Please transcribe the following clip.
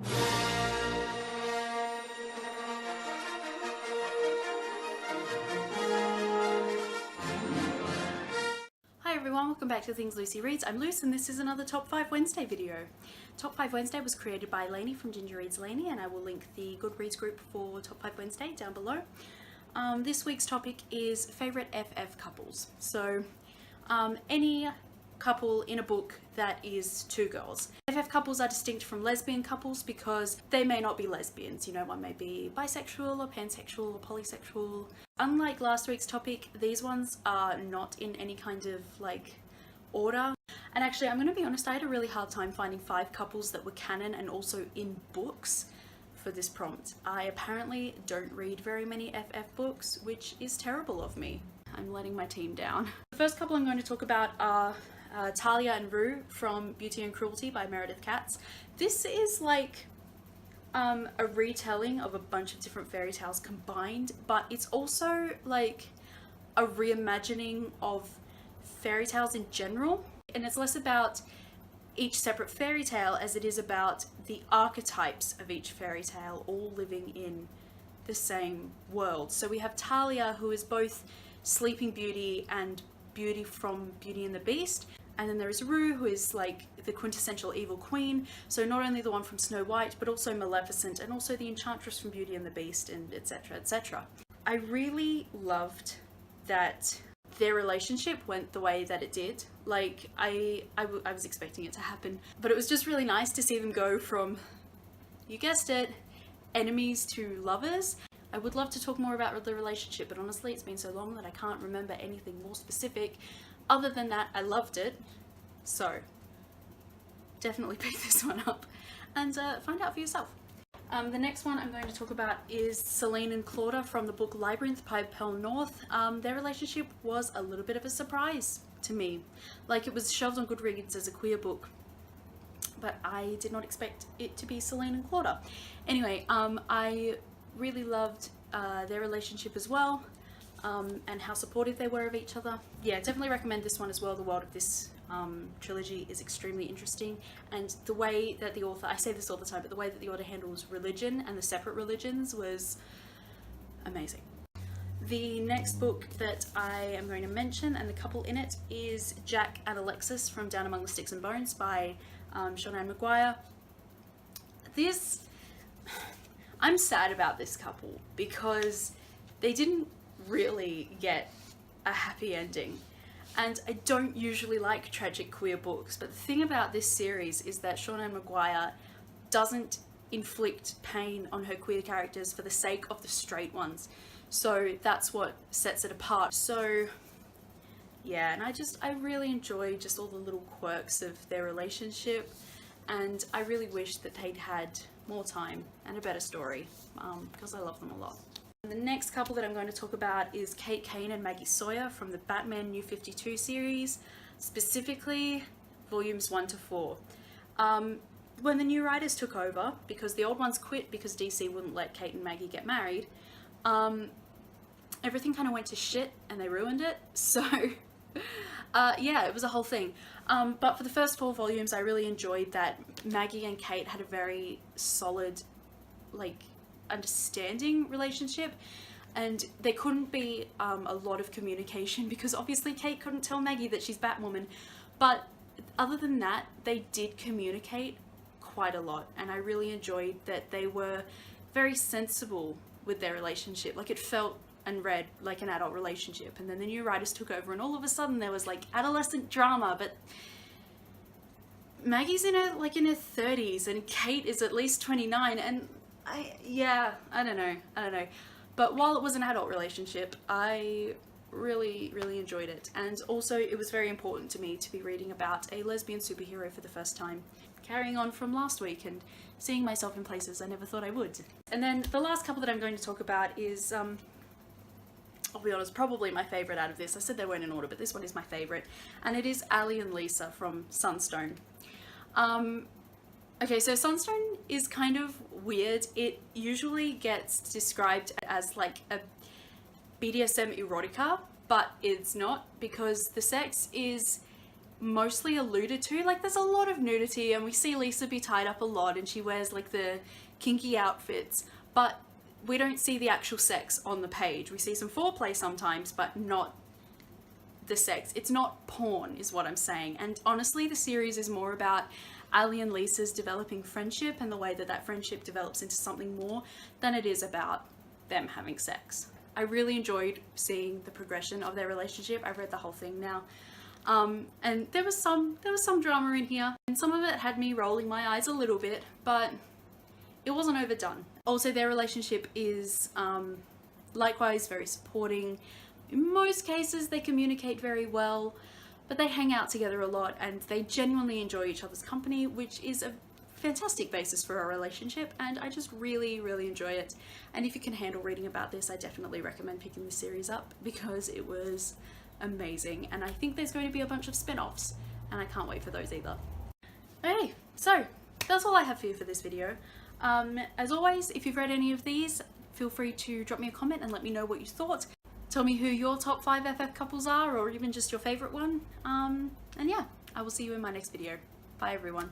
Hi everyone, welcome back to Things Lucy Reads. I'm Luce and this is another Top 5 Wednesday video. Top 5 Wednesday was created by Lainey from Ginger Reads Lainey, and I will link the Goodreads group for Top 5 Wednesday down below. This week's topic is favourite FF couples. So any couple in a book that is two girls. FF couples are distinct from lesbian couples because they may not be lesbians. You know, one may be bisexual or pansexual or polysexual. Unlike last week's topic, these ones are not in any kind of like order. And actually, I'm going to be honest, I had a really hard time finding 5 couples that were canon and also in books for this prompt. I apparently don't read very many FF books, which is terrible of me. I'm letting my team down. The first couple I'm going to talk about are Talia and Rue from Beauty and Cruelty by Meredith Katz. This is like a retelling of a bunch of different fairy tales combined, but it's also like a reimagining of fairy tales in general, and it's less about each separate fairy tale as it is about the archetypes of each fairy tale all living in the same world. So we have Talia, who is both Sleeping Beauty and Beauty from Beauty and the Beast, and then there is Rue, who is like the quintessential evil queen, so not only the one from Snow White but also Maleficent and also the Enchantress from Beauty and the Beast, and etc, etc. I really loved that their relationship went the way that it did. Like I was expecting it to happen, but it was just really nice to see them go from, you guessed it, enemies to lovers. I would love to talk more about the relationship, but honestly it's been so long that I can't remember anything more specific. Other than that, I loved it, so definitely pick this one up and find out for yourself. The next one I'm going to talk about is Celine and Claudia from the book Librarians by Pearl North. Their relationship was a little bit of a surprise to me. Like, it was shelved on Goodreads as a queer book, but I did not expect it to be Celine and Claudia. Anyway, I really loved their relationship as well, and how supportive they were of each other. Yeah, definitely recommend this one as well. The world of this trilogy is extremely interesting, and the way that the author, I say this all the time, but the way that the author handles religion and the separate religions was amazing. The next book that I am going to mention, and the couple in it, is Jack and Alexis from Down Among the Sticks and Bones by Sean Maguire. I'm sad about this couple because they didn't really get a happy ending, and I don't usually like tragic queer books, but the thing about this series is that Sean Maguire doesn't inflict pain on her queer characters for the sake of the straight ones, so that's what sets it apart. So yeah, and I really enjoy just all the little quirks of their relationship, and I really wish that they'd had more time and a better story, because I love them a lot. The next couple that I'm going to talk about is Kate Kane and Maggie Sawyer from the Batman New 52 series, specifically volumes 1 to 4. When the new writers took over, because the old ones quit because DC wouldn't let Kate and Maggie get married, everything kind of went to shit and they ruined it. So yeah, it was a whole thing. But for the first 4 volumes, I really enjoyed that Maggie and Kate had a very solid, like, understanding relationship, and there couldn't be a lot of communication because obviously Kate couldn't tell Maggie that she's Batwoman, but other than that they did communicate quite a lot, and I really enjoyed that they were very sensible with their relationship. Like, it felt and read like an adult relationship, and then the new writers took over and all of a sudden there was like adolescent drama, but Maggie's in her 30s and Kate is at least 29, and I don't know. But while it was an adult relationship, I really enjoyed it, and also it was very important to me to be reading about a lesbian superhero for the first time, carrying on from last week and seeing myself in places I never thought I would. And then the last couple that I'm going to talk about is, I'll be honest, probably my favourite out of this. I said they weren't in order, but this one is my favourite, and it is Aly and Lisa from Sunstone. Okay, so Sunstone is kind of weird. It usually gets described as like a BDSM erotica, but it's not, because the sex is mostly alluded to. Like, there's a lot of nudity and we see Lisa be tied up a lot and she wears like the kinky outfits, but we don't see the actual sex on the page. We see some foreplay sometimes, but not the sex. It's not porn is what I'm saying. And honestly, the series is more about Aly and Lisa's developing friendship and the way that that friendship develops into something more than it is about them having sex. I really enjoyed seeing the progression of their relationship. I've read the whole thing now. And there was some drama in here, and some of it had me rolling my eyes a little bit, but it wasn't overdone. Also, their relationship is likewise very supporting. In most cases, they communicate very well, but they hang out together a lot and they genuinely enjoy each other's company, which is a fantastic basis for a relationship, and I just really, really enjoy it. And if you can handle reading about this, I definitely recommend picking this series up because it was amazing, and I think there's going to be a bunch of spin-offs and I can't wait for those either. Okay, so that's all I have for you for this video. As always, if you've read any of these, feel free to drop me a comment and let me know what you thought. Tell me who your top 5 FF couples are, or even just your favourite one. And yeah, I will see you in my next video. Bye everyone.